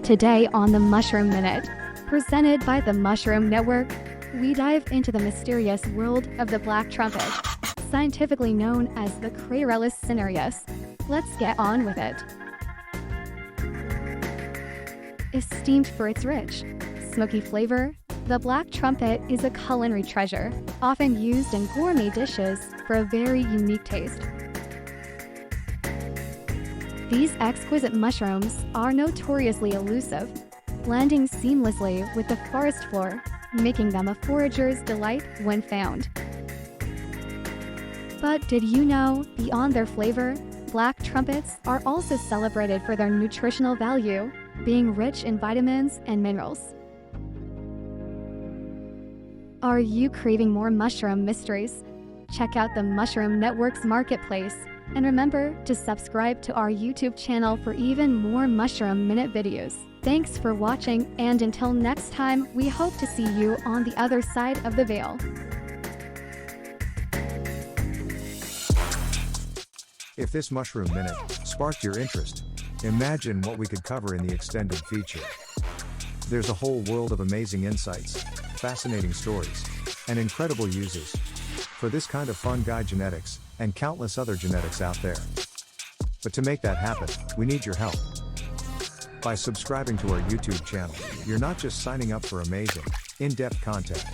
Today on the Mushroom Minute, presented by the Mushroom Network, we dive into the mysterious world of the black trumpet, scientifically known as the Craterellus cinereus. Let's get on with it. Esteemed for its rich, smoky flavor, the black trumpet is a culinary treasure, often used in gourmet dishes for a very unique taste. These exquisite mushrooms are notoriously elusive, blending seamlessly with the forest floor, making them a forager's delight when found. But did you know, beyond their flavor, black trumpets are also celebrated for their nutritional value, being rich in vitamins and minerals. Are you craving more mushroom mysteries? Check out the Mushroom Network's marketplace, and remember to subscribe to our YouTube channel for even more Mushroom Minute videos. Thanks for watching, and until next time, we hope to see you on the other side of the veil. If this Mushroom Minute sparked your interest, imagine what we could cover in the extended feature. There's a whole world of amazing insights, fascinating stories, and incredible uses for this kind of fun guy genetics, and countless other genetics out there. But to make that happen, we need your help. By subscribing to our YouTube channel, you're not just signing up for amazing, in-depth content.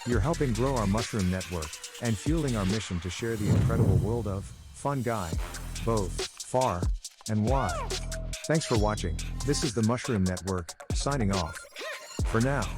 You're helping grow our Mushroom Network, and fueling our mission to share the incredible world of fun guy, both far and wide. Thanks for watching. This is the Mushroom Network, signing off. For now.